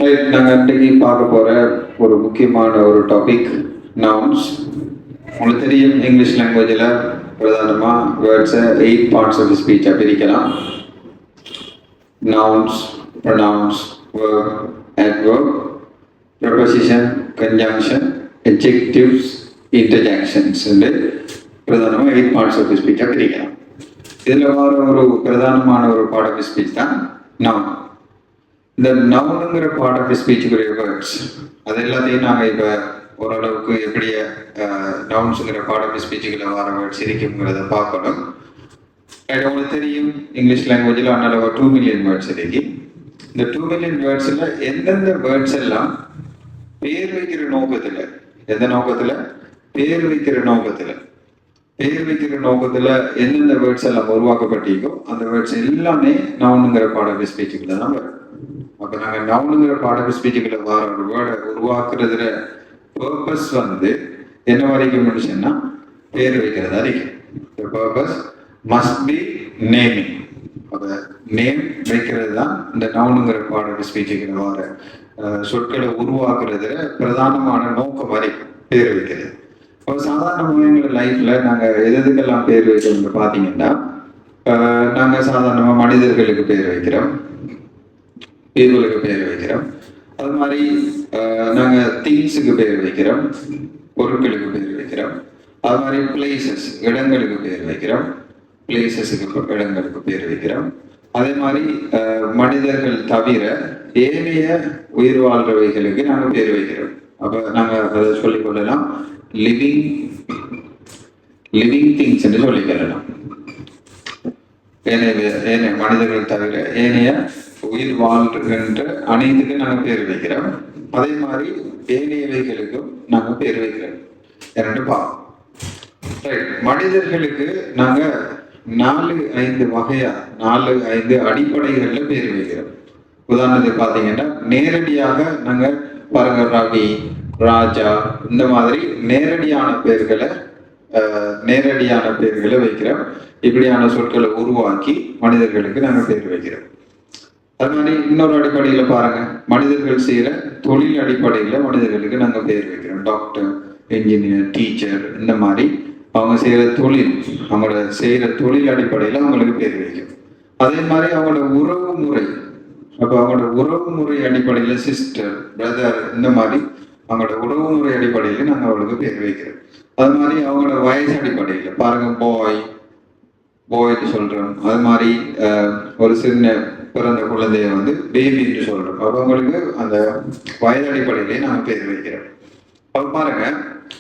Right, நாங்கள் அன்றைக்கு பார்க்க போகிற ஒரு முக்கியமான ஒரு டாபிக் நவுன்ஸ். உங்களுக்கு தெரியும், இங்கிலீஷ் லாங்குவேஜில் பிரதானமாக வேர்ட்ஸை 8 பார்ட்ஸ் ஆஃப் ஸ்பீச்சாக பிரிக்கலாம். Nouns, pronounce, verb, adverb, preposition, conjunction, adjectives, interjections என்று பிரதானமாக 8 பார்ட்ஸ் ஆஃப் ஸ்பீச்சாக பிரிக்கலாம். இதில் வர ஒரு பிரதானமான ஒரு பார்ட் ஆஃப் ஸ்பீச் தான் நவுன். இந்த நவுனுங்கிற பார்ட் ஆஃப் ஸ்பீச்சுக்குரிய வேர்ட்ஸ் அது எல்லாத்தையும் நாங்கள் இப்போ ஓரளவுக்கு எப்படி நவுன்ஸுங்கிற பார்ட் ஆஃப் ஸ்பீச்சுக்குள்ள வர வேர்ட்ஸ் இருக்குங்கிறத பார்க்கணும். உங்களுக்கு தெரியும், இங்கிலீஷ் லாங்குவேஜில் அதனால 2 மில்லியன் வேர்ட்ஸ் இருக்கு. இந்த 2 மில்லியன் வேர்ட்ஸில் எந்தெந்த வேர்ட்ஸ் எல்லாம் பேர் வைக்கிற நோக்கத்தில், எந்த நோக்கத்தில் பேர் வைக்கிற நோக்கத்தில் எந்தெந்த வேர்ட்ஸ் எல்லாம் உருவாக்கப்பட்டிருக்கோ அந்த வேர்ட்ஸ் எல்லாமே நவுனுங்கிற பார்ட் ஆஃப் ஸ்பீச்சுக்குள்ள தான் வரும். அப்போ நாங்கள் நவுனுங்கிற பார்ட் ஆஃப் ஸ்பீச்சுக்குள்ள வர ஒரு வேர்டை உருவாக்குறதுல பர்பஸ் என்ன வரைக்கும் சொன்னா பேர் வைக்கிறதா இருக்கு. Purpose must be naming. அப்போ நேம் வைக்கிறது தான் இந்த நவுனுங்கிற பார்ட் ஆஃப் ஸ்பீச்சுக்குள்ள வர சொற்களை உருவாக்குறதுல பிரதானமான நோக்கம் வரைக்கும் பேர் வைக்கிறது. இப்போ சாதாரணமாக எங்கள் லைஃப்பில் நாங்கள் எதுக்கெல்லாம் பேர் வைக்கிறோம்னு பார்த்தீங்கன்னா, நாங்கள் சாதாரணமாக மனிதர்களுக்கு பேர் வைக்கிறோம், பீப்புளுக்கு பேர் வைக்கிறோம். அது மாதிரி நாங்கள் திங்ஸுக்கு பேர் வைக்கிறோம், பொருட்களுக்கு பேர் வைக்கிறோம். அது மாதிரி பிளேசஸ், இடங்களுக்கு பேர் வைக்கிறோம், பிளேசஸுக்கு இடங்களுக்கு பேர் வைக்கிறோம். அதே மாதிரி மனிதர்கள் தவிர ஏனைய உயிர் வாழ்றவைகளுக்கு நாங்கள் பேர் வைக்கிறோம். அப்போ நாங்கள் அதை சொல்லிக்கொள்ளலாம் லிவிங் திங்ஸ் என்று சொல்லிக்கொள்ளலாம். ஏனைய மனிதர்கள் தவிர ஏனைய உயிர் வாழ்கின்ற அனைத்துக்கும் நாங்கள் பேர் வைக்கிறோம். அதே மாதிரி ஏனையவைகளுக்கும் நாங்கள் பேர் வைக்கிறோம். இரண்டு பாவம். மனிதர்களுக்கு நாங்கள் 4-5 வகையா 4-5 அடிப்படைகளில் பேர் வைக்கிறோம். உதாரணத்துக்கு பார்த்தீங்கன்னா, நேரடியாக நாங்கள் பாருங்க, ரவி, ராஜா, இந்த மாதிரி நேரடியான பேர்களை வைக்கிறோம். இப்படியான சொற்களை உருவாக்கி மனிதர்களுக்கு நாங்கள் பேர் வைக்கிறோம். அது மாதிரி இன்னொரு அடிப்படையில் பாருங்க, மனிதர்கள் செய்யற தொழில் அடிப்படையில் மனிதர்களுக்கு நாங்கள் பேர் வைக்கிறோம். டாக்டர், என்ஜினியர், டீச்சர், இந்த மாதிரி அவங்க செய்யற தொழில், அவங்களோட செய்யற தொழில் அடிப்படையில் அவங்களுக்கு பேர் வைக்கும். அதே மாதிரி அவங்களோட உறவு முறை, அப்போ அவங்களோட உறவு முறை அடிப்படையில் சிஸ்டர், பிரதர், இந்த மாதிரி அவங்களோட உறவு முறை அடிப்படையில் நாங்கள் அவங்களுக்கு பேர் வைக்கிறோம். அது மாதிரி அவங்களோட வயசு அடிப்படையில் பாருங்க, பாய்ன்னு சொல்றோம். அது மாதிரி ஒரு சின்ன பிறந்த குழந்தைய பேபின்னு சொல்றோம். அப்போ அவங்களுக்கு அந்த வயது அடிப்படையிலே நாங்கள் பேர் வைக்கிறோம். அப்போ பாருங்க,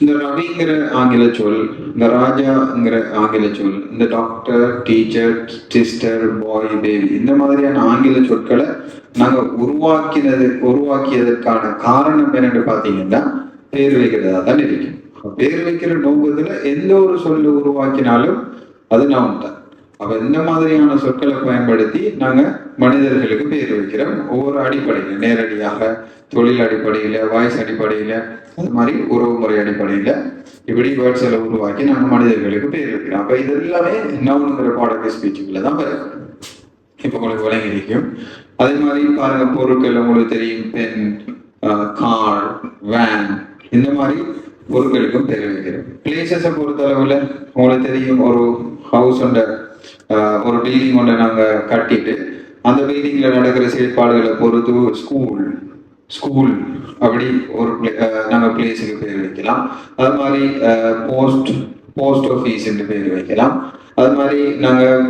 இந்த ரவிங்கிற ஆங்கில சொல், இந்த ராஜாங்கிற ஆங்கில சொல், இந்த டாக்டர், டீச்சர், சிஸ்டர், பாய், பேபி, இந்த மாதிரியான ஆங்கில சொற்களை நாங்கள் உருவாக்கியதற்கான காரணம் என்னன்னு பார்த்தீங்கன்னா பேர் வைக்கிறதா தான் இருக்கும். பேர் வைக்கிற நோக்கத்துல எந்த ஒரு சொல்ல உருவாக்கினாலும் அது நவுன் தான். அப்ப இந்த மாதிரியான சொற்களை பயன்படுத்தி நாங்க மனிதர்களுக்கு பேர் வைக்கிறோம். ஒவ்வொரு அடிப்படையில, நேரடியாக தொழில் அடிப்படையில, வாய்ஸ் அடிப்படையில, அது மாதிரி உறவு முறை அடிப்படையில இப்படி வேர்ட்ஸ்களை உருவாக்கி நாங்க மனிதர்களுக்கு பேர் வைக்கிறோம். அப்ப இது எல்லாமே நவுனுங்கிற பார்ட் ஆஃப் ஸ்பீச்சுக்குள்ள தான் வரும். இப்ப உங்களுக்கு விளங்கி இருக்கும். அதே மாதிரி பாருங்க, பொருட்கள் உங்களுக்கு தெரியும், பென், கார், வேன், இந்த மாதிரி பொருட்களுக்கும் பேர் வைக்கிறோம். பிளேசஸை பொறுத்த அளவுல உங்களுக்கு தெரியும், ஒரு ஹவுஸ் ஒரு பில்டிங் ஒன்றை நாங்கள் கட்டிட்டு அந்த பில்டிங்ல நடக்கிற செயற்பாடுகளை பொறுத்து ஸ்கூல் அப்படி ஒரு நாங்கள் பிளேஸுக்கு பேர் வைக்கலாம். அது மாதிரி போஸ்ட் ஆஃபீஸ் என்று பேர் வைக்கலாம். அது மாதிரி நாங்கள்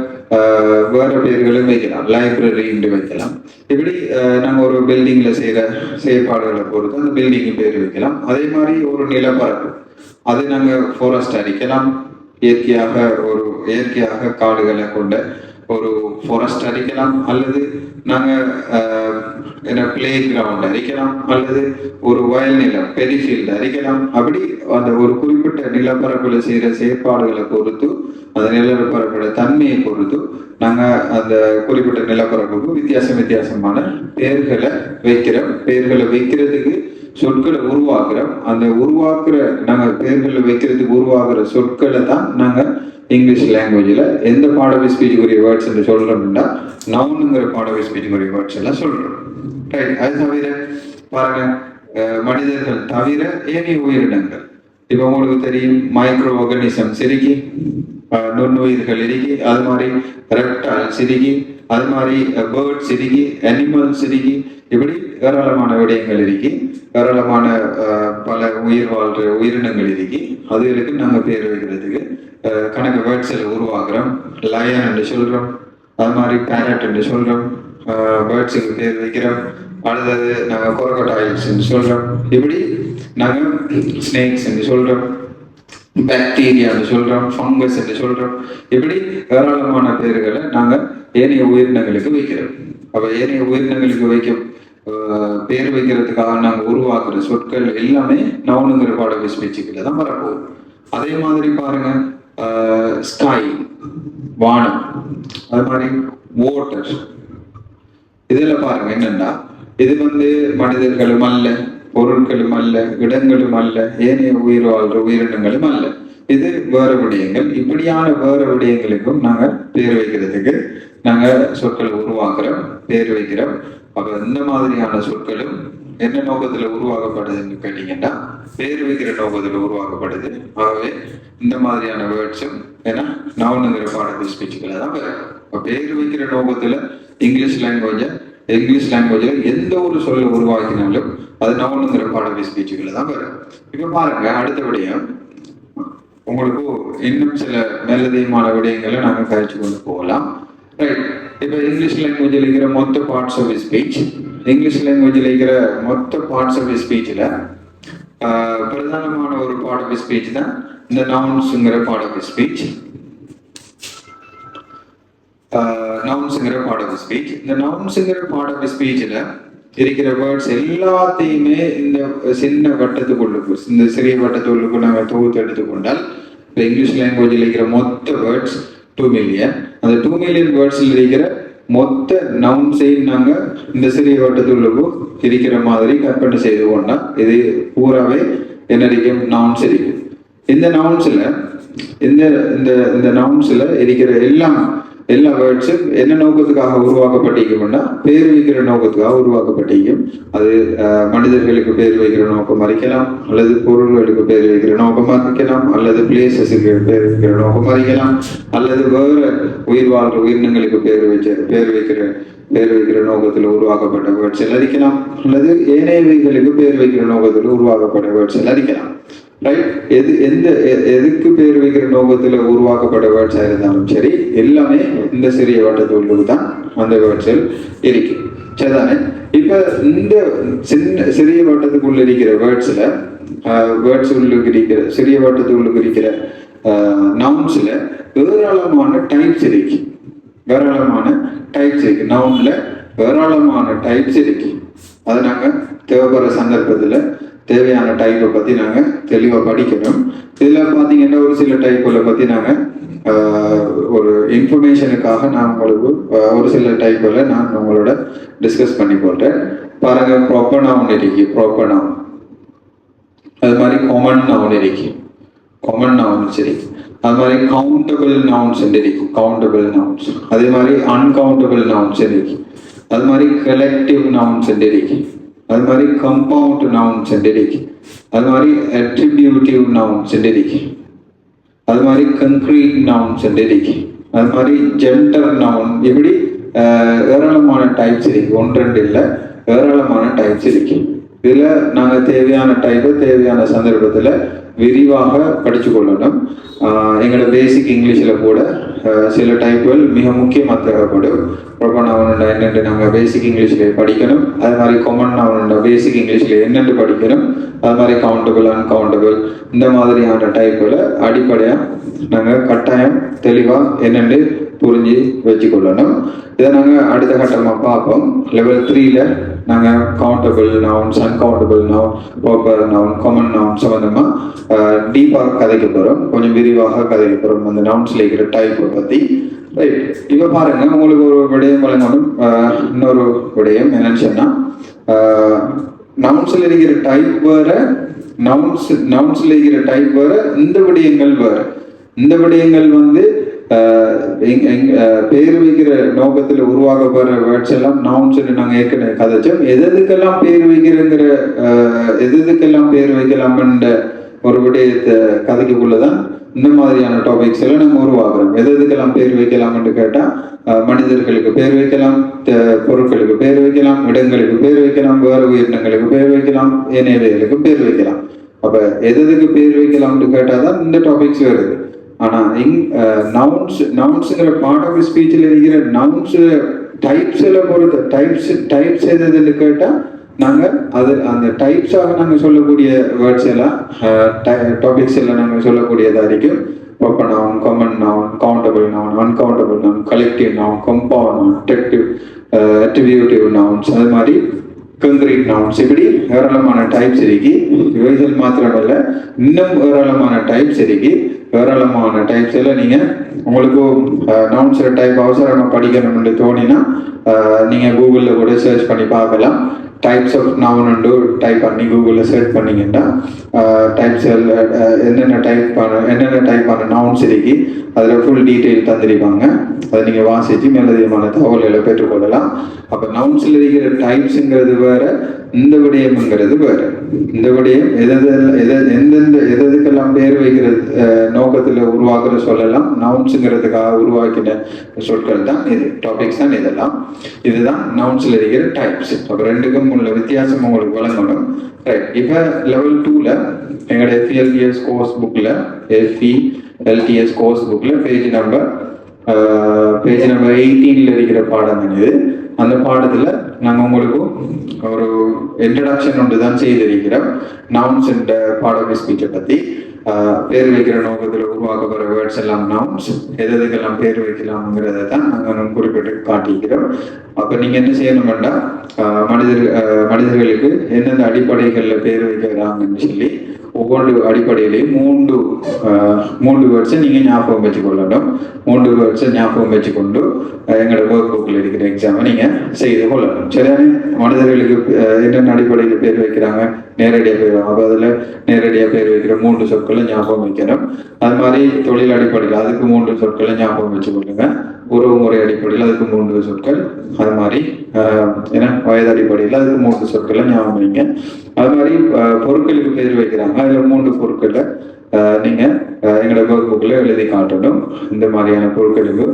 வேற பேர்களும் வைக்கலாம், லைப்ரரி என்று வைக்கலாம். இப்படி நாங்கள் ஒரு பில்டிங்ல செய்கிற செயற்பாடுகளை பொறுத்து அந்த பில்டிங்கு பேர் வைக்கலாம். அதே மாதிரி ஒரு நிலப்பரப்பு, அது நாங்கள் ஃபாரஸ்ட் அடிக்கலாம். இயற்கையாக காடுகளை கொண்ட ஒரு ஃபாரஸ்ட் அடிக்கலாம், அல்லது நாங்கள் பிளே கிரவுண்ட் அடிக்கலாம், அல்லது ஒரு வயல் நிலம், பெரிஃபீல்டு அடிக்கலாம். அப்படி அந்த ஒரு குறிப்பிட்ட நிலப்பரப்பில் செய்கிற செயற்பாடுகளை பொறுத்து, அந்த நிலப்பரப்போட தன்மையை பொறுத்து நாங்கள் அந்த குறிப்பிட்ட நிலப்பரப்புக்கு வித்தியாசமான பேர்களை வைக்கிறோம். பேர்களை வைக்கிறதுக்கு சொற்களை உருவாக்குறோம். அந்த நாங்கள் பேர்களை வைக்கிறதுக்கு உருவாக்குற சொற்களை தான் நாங்கள் இங்கிலீஷ் லாங்குவேஜில் எந்த பாட ஸ்பீச்சுக்குரிய வேர்ட்ஸ் என்று சொல்கிறோம்னா நவுனுங்கிற பாட ஸ்பீச்சுக்குரிய வேர்ட்ஸ் எல்லாம் சொல்கிறோம். ரைட். அது தவிர பாருங்க, மனிதர்கள் தவிர ஏனைய உயிரினங்கள், இப்ப உங்களுக்கு தெரியும் மைக்ரோ ஆர்கானிசம்ஸ் இருக்கு, நுண்ணுயிர்கள் இருக்கு, அது மாதிரி ரெப்டைல்ஸ் இருக்கு, அது மாதிரி பேர்ட்ஸ் இருக்கு, அனிமல்ஸ் இருக்கு, இப்படி ஏராளமான விடயங்கள் இருக்கு, ஏராளமான பல உயிர் வாழ்ற உயிரினங்கள் இருக்கு. அதுகளுக்கு நாங்க பேர் வைக்கிறதுக்கு கணக்கு வேர்ட்ஸில் உருவாக்குறோம். லயன் என்று சொல்றோம், அது மாதிரி பேரட் என்று சொல்றோம், பேர்ட்ஸுக்கு பேர் வைக்கிறோம். அடுத்தது நாங்கள் கொரகோடைல்ஸ் என்று சொல்றோம், இப்படி நாங்கள் ஸ்னேக்ஸ் என்று சொல்றோம், பாக்டீரியா என்று சொல்றோம், ஃபங்கஸ் என்று சொல்றோம், இப்படி ஏராளமான பேர்களை நாங்கள் ஏனைய உயிரினங்களுக்கு வைக்கிறோம். அப்ப ஏனைய உயிரினங்களுக்கு பேர் வைக்கிறதுக்காக நாங்கள் உருவாக்குற சொற்கள் எல்லாமே நவுனுங்கிற பாட ஸ்பீச்சுக்குள்ள தான் வரப்போகுது. அதே மாதிரி பாருங்க, ஸ்கை வானம், அது மாதிரி வாட்டர், இதெல்லாம் பாருங்க என்னன்னா, இது மனிதர்களும் அல்ல, பொருட்களும் அல்ல, இடங்களும் அல்ல, ஏனைய உயிர் வாழ்ற உயிரினங்களும் அல்ல. இது வேற விடயங்கள். இப்படியான வேற விடயங்களுக்கும் நாங்க பேர் வைக்கிறதுக்கு நாங்க சொற்களை உருவாக்குறோம், பேர் வைக்கிறோம். அப்ப இந்த மாதிரியான சொற்களும் என்ன நோக்கத்துல உருவாக்கப்படுதுன்னு கேட்டீங்கன்னா, பேர் வைக்கிற நோக்கத்துல உருவாக்கப்படுது. ஆகவே இந்த மாதிரியான வேர்ட்ஸும் ஏன்னா நவுனுங்கிற பாடல் ஸ்பீச்சுக்களை தான் வரும். இப்போ பேர் வைக்கிற நோக்கத்துல இங்கிலீஷ் லாங்குவேஜ்ல எந்த ஒரு சொல்ல உருவாக்கினாலும் அது நவுனுங்கிற பாடல் ஸ்பீச்சுக்களை தான் வரும். இப்ப பாருங்க, அடுத்தபடியும் உங்களுக்கு இன்னும் சில மேலதிகமான விடயங்களை நாங்கள் கழிச்சு கொண்டு போகலாம். ரைட். இப்போ இங்கிலீஷ் லாங்குவேஜில் இருக்கிற மொத்த பார்ட்ஸ் ஆஃப் ஸ்பீச், ஸ்பீச்சில் பிரதானமான ஒரு பார்ட் ஆஃப் ஸ்பீச் தான் இந்த நவுன்ஸுங்கிற பார்ட் ஆஃப் ஸ்பீச். இந்த நவுன்ஸுங்கிற பார்ட் ஆஃப் ஸ்பீச்சில் இருக்கிற வேர்ட்ஸ் எல்லாத்தையுமே இந்த சின்ன வட்டத்துக்குள்ளுக்கு, இந்த சிறிய வட்டத்துக்குள்ளுக்கு நாங்கள் தொகுத்து எடுத்துக்கொண்டால், இப்போ இங்கிலீஷ் லாங்குவேஜில் இருக்கிற மொத்த வேர்ட்ஸ் 2 மில்லியன். அந்த 2 மில்லியன் வேர்ட்ஸில் இருக்கிற மொத்த நவுன்ஸையும் நாங்கள் இந்த சிறிய வட்டத்துள்ளுக்கு இருக்கிற மாதிரி கற்பனை செய்து கொண்டா இது பூராவே என்ன இருக்கும்? நவுன்ஸ் இருக்கும். இந்த நவுன்ஸில் இந்த நவுன்ஸில் இருக்கிற எல்லா வேர்ட்ஸும் என்ன நோக்கத்துக்காக உருவாக்கப்பட்டிருக்கும்னா, பேர் வைக்கிற நோக்கத்துக்காக உருவாக்கப்பட்டிருக்கும். அது மனிதர்களுக்கு பேர் வைக்கிற நோக்கம் அறிக்கலாம், அல்லது பொருள்களுக்கு பேர் வைக்கிற நோக்கம் அறிக்கலாம், அல்லது பிளேசஸுக்கு பேர் வைக்கிற நோக்கம் அறிக்கலாம், அல்லது வேற உயிர் வாழ்ற உயிரினங்களுக்கு பேர் வைக்கிற நோக்கத்தில் உருவாக்கப்பட்ட வேர்ட்ஸ் அறிக்கலாம், அல்லது ஏனையவைகளுக்கு பேர் வைக்கிற நோக்கத்தில் உருவாக்கப்பட்ட வேர்ட்ஸ் அறிக்கலாம். ரைட். எதுக்கு பேர் வைக்கிற நோக்கத்துல உருவாக்கப்பட்ட வேர்ட்ஸா இருந்தாலும் சரி, எல்லாமே இந்த சிறிய வட்டத்துள்ளுக்கு தான் அந்த வேர்ட்ஸில் இருக்கு. சரிதானே? இப்ப இந்த சிறிய வட்டத்துக்குள்ள இருக்கிற வேர்ட்ஸ் உள்ளுக்கு இருக்கிற சிறிய வட்டத்துள்ளுக்கு இருக்கிற நவுன்ஸ்ல ஏராளமான டைப்ஸ் இருக்கு. நவுன்ல ஏராளமான டைப்ஸ் இருக்கு. அதை நாங்க தேவைப்படுற சந்தர்ப்பத்துல தேவையான டைப்பை பற்றி நாங்கள் தெளிவாக படிக்கணும். இதில் பார்த்தீங்கன்னா ஒரு சில டைப்புகளை பற்றி நாங்கள் ஒரு இன்ஃபர்மேஷனுக்காக நான் உங்களுக்கு ஒரு சில டைப்புகளை நான் உங்களோட டிஸ்கஸ் பண்ணி போட்டேன். பாருங்க, ப்ராப்பர் நவுன் இருக்கு, ப்ராப்பர் நவுன். அது மாதிரி காமன் நவுன் இருக்கு, காமன் நவுன்ஸ் இருக்கு. அது மாதிரி கவுண்டபிள் நவுன்ஸ் இருக்கு, கவுண்டபிள் நவுன்ஸ். அதே மாதிரி அன்கவுண்டபிள் நவுன்ஸ் இருக்கு. அது மாதிரி கலெக்டிவ் நவுன்ஸ் இருக்கு. அது மாதிரி கம்பவுண்ட் நவுன்ஸ் இருக்கு. அது மாதிரி அட்ரிபியூட்டிவ் நவுன்ஸ் இருக்கு. அது மாதிரி கன்க்ரீட் நவுன்ஸ் இருக்கு. அது மாதிரி ஜெண்டர் நவுன். இப்படி ஏராளமான டைப்ஸ் இருக்கு. 1-2 இல்லை, ஏராளமான டைப்ஸ் இருக்கு. இதுல நாங்க தேவையான டைப்பை தேவையான சந்தர்ப்பத்துல விரிவாக படிச்சு கொள்ளணும். எங்களோட பேசிக் இங்கிலீஷ்ல கூட சில டைப்புகள் மிக முக்கியமாக தேவைப்படும். ப்ராப்பர் நவுன் என்னென்று நாங்கள் பேசிக் இங்கிலீஷ்ல படிக்கணும். அது மாதிரி காமன் நவுன் பேசிக் இங்கிலீஷ்ல என்னென்று படிக்கணும். அது மாதிரி கவுண்டபிள், அன்கவுண்டபிள், இந்த மாதிரியான டைப்புகளை அடிப்படையாக நாங்கள் கட்டாயம் தெளிவாக என்னென்று புரிஞ்சு வச்சுக்கொள்ளணும். இதை நாங்கள் அடுத்த கட்டமாக பார்ப்போம். லெவல் 3ல நாங்கள் countable nouns, uncountable noun, proper noun, common noun சம்பந்தமாக டீப்பாக கதைக்க போகிறோம். கொஞ்சம் விரிவாக கதைக்க போகிறோம் அந்த நவுன்ஸ்ல இருக்கிற டைப்பை பற்றி. ரைட். இப்போ பாருங்க, உங்களுக்கு ஒரு விடயம் வழங்கணும். இன்னொரு விடயம் என்னன்னு சொன்னா, நவுன்ஸ்ல இருக்கிற டைப் வேற, நவுன்ஸ்ல இருக்கிற டைப் வேற, இந்த விடயங்கள் வேற. இந்த விடயங்கள் பேர் வைக்கிற நோக்கத்தில் உருவாக்கப்படுற வேர்ட்ஸ் எல்லாம் நவுன்ஸ் நாங்கள் ஏற்கனவே கதைச்சோம். எதுக்கெல்லாம் பேர் வைக்கிறங்கிற எதுக்கெல்லாம் பேர் வைக்கலாம்ன்ற ஒரு விடயத்தை கதைக்குள்ளதான் இந்த மாதிரியான டாபிக்ஸ் எல்லாம் நம்ம உருவாக்குறோம். எதுக்கெல்லாம் பேர் வைக்கலாம்னு கேட்டா மனிதர்களுக்கு பேர் வைக்கலாம், பொருட்களுக்கு பேர் வைக்கலாம், இடங்களுக்கு பேர் வைக்கலாம், வேறு உயிரினங்களுக்கு பேர் வைக்கலாம், ஏனையவைகளுக்கு பேர் வைக்கலாம். அப்ப எதுக்கு பேர் வைக்கலாம்னு கேட்டாதான் இந்த டாபிக்ஸ் வருது. ஆனா நவுன்ஸுங்கிற பார்ட் ஆஃப் ஸ்பீச்சில் இருக்கிற நவுன்ஸ் டைப்ஸ் எல்லாம் பொறுத்து டைப்ஸ் எதுன்னு கேட்டா நாங்க அது அந்த டைப்ஸாக நாங்க சொல்லக்கூடிய வேர்ட்ஸ் எல்லாம் டாபிக்ஸ் எல்லாம் நாங்க சொல்லக்கூடியதா இருக்கும். Proper noun, common noun, countable noun, uncountable noun, collective noun, compound noun, attributive nouns, அது மாதிரி கங்க்ரீட் நவுன்ஸ், இப்படி ஏராளமான டைப்ஸ் இருக்கு. இவைகள் மாத்திரமல்ல, இன்னும் ஏராளமான டைப்ஸ் இருக்கு. ஏராளமான டைப்ஸ் எல்லாம் நீங்க உங்களுக்கு நவுன்ஸ் டைப் அவசரமா படிக்கணும்னு தோணினா நீங்க கூகுளில் கூட சர்ச் பண்ணி பார்க்கலாம். டைப்ஸ் ஆஃப் நவுன் டைப் பண்ணி கூகுளில் சர்ச் பண்ணீங்கன்னா டைப்ஸ் என்னென்ன டைப்பான நவுன்ஸ் இருக்கு அதில் ஃபுல் டீட்டெயில் தந்திருப்பாங்க. அதை நீங்கள் வாசித்து மேலதிகமான தகவல்களை பெற்றுக்கொள்ளலாம். அப்போ நவுன்ஸில் இருக்கிற டைப்ஸுங்கிறது வேற, இந்த விடயம்ங்கிறது வேற. இந்த விடயம் எதுக்கெல்லாம் பேர் வைக்கிற நோக்கத்தில் உருவாக்குற சொல்லலாம். நவுன்ஸுங்கிறதுக்காக உருவாக்கின சொற்கள் தான் இது, டாபிக்ஸ் தான் இதெல்லாம். இதுதான் நவுன்ஸில் இருக்கிற டைப்ஸ். அப்போ ரெண்டுக்கும் உள்ள வித்தியாசம் உங்களுக்கு வழங்கணும். ரைட், இப்போ லெவல் 2ல எங்களுடைய FELTS கோர்ஸ் புக்கில் FELTS கோர்ஸ் புக்கில் பேஜ் நம்பர் 18ல இருக்கிற பாடம் இது. அந்த பாடத்தில் நாங்கள் உங்களுக்கு ஒரு இன்ட்ரடக்ஷன் ஒன்று தான் செய்திருக்கிறோம். நவுன்ஸ் என்ற பாட ஸ்பீச்சை பற்றி. பேர் வைக்கிற நோக்கத்தில் உருவாக்கப்படுற வேர்ட்ஸ் எல்லாம் நவுன்ஸ், எதுக்கெல்லாம் பேர் வைக்கலாம்ங்கிறத தான் நாங்கள் குறிப்பிட்டு காட்டிக்கிறோம். அப்போ நீங்கள் என்ன செய்யணும்னா மனிதர்களுக்கு எந்தெந்த அடிப்படைகளில் பேர் வைக்கிறாங்கன்னு சொல்லி ஒவ்வொரு அடிப்படையிலையும் மூன்று வேர்ட்ஸை நீங்கள் ஞாபகம் வச்சுக்கொள்ளணும். 3 வேர்ட்ஸை ஞாபகம் வச்சுக்கொண்டு எங்களோட ஒர்க் புக்கில் இருக்கிற எக்ஸாமை நீங்கள் செய்து கொள்ளணும். சரியான மனிதர்களுக்கு என்னென்ன அடிப்படையில் பேர் வைக்கிறாங்க, நேரடியாக பேர், அப்போ அதில் நேரடியாக பேர் வைக்கிற 3 சொற்களை ஞாபகம் வைக்கணும். அது மாதிரி தொழில் அடிப்படையில் அதுக்கு 3 சொற்களை ஞாபகம் வச்சுக்கொள்ளுங்க. உறவு முறை அடிப்படையில் அதுக்கு 3 சொற்கள், அது மாதிரி வயது அடிப்படையில் அதுக்கு 3 சொற்களை ஞாபகம் வைங்க. அது மாதிரி பொருட்களுக்கு பேர் வைக்கிறாங்க, அதில் 3 பொருட்களை நீங்க எங்களோட ஒர்க் புக்கில் எழுதி காட்டணும். இந்த மாதிரியான பொருட்களுக்கு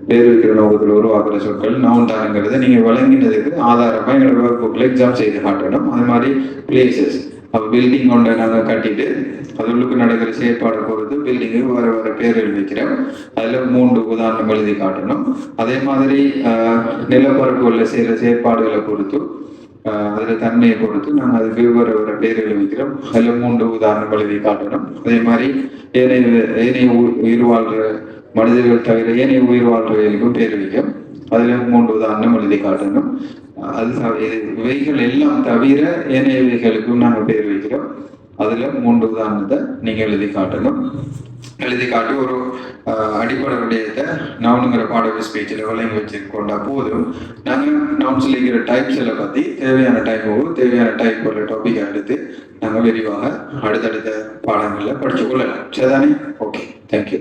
பேர் வைக்கிற நோக்கத்தில் உருவாக்குற சொற்கள் நவுன் தானுங்கிறத நீங்க வழங்கினதுக்கு ஆதாரமா எங்களோட ஒர்க் புக்கில் எக்ஸாம் செய்து காட்டணும். அது மாதிரி பிளேசஸ், அப்போ பில்டிங் ஒன்றை நாங்கள் கட்டிட்டு அதுக்கு நடக்கிற செயற்பாடை பொறுத்து பில்டிங்கு வேற பேர் எழுதி வைக்கிறோம். அதில் 3 உதாரணம் எழுதி காட்டணும். அதே மாதிரி நிலப்பரப்புகளில் செய்கிற செயற்பாடுகளை பொறுத்து அதில் தன்மையை பொறுத்து நாங்கள் அதுக்கு வேற பேர் எழுதி வைக்கிறோம். அதில் 3 உதாரணம் எழுதி காட்டணும். அதே மாதிரி ஏனைய உயிர் வாழ்கிற மனிதர்கள் தவிர ஏனைய உயிர் வாழ்றவர்களுக்கும் பேர் வைக்கும். அதில் 3 உதாரணம் எழுதி காட்டணும். இவைகள் எல்லாம் தவிர ஏனையவைகளுக்கும் நாங்கள் பேர் வைக்கிறோம். அதுல 3 உதாரணத்தை நீங்க எழுதி காட்டணும். எழுதி காட்டி ஒரு அடிப்படை விடயத்தை நவுனுங்கிற பாட ஸ்பீச்சில் விளங்கி வச்சுக்கொண்டா போதும். நாங்கள் நவுன்ஸில் இருக்கிற டைப்ஸ் எல்லாம் பற்றி தேவையான டைப் உள்ள டாப்பிக்கை எடுத்து நாங்கள் விரிவாக அடுத்தடுத்த பாடங்களில் படிச்சுக்கொள்ளலாம். சரிதானே? Okay, thank you.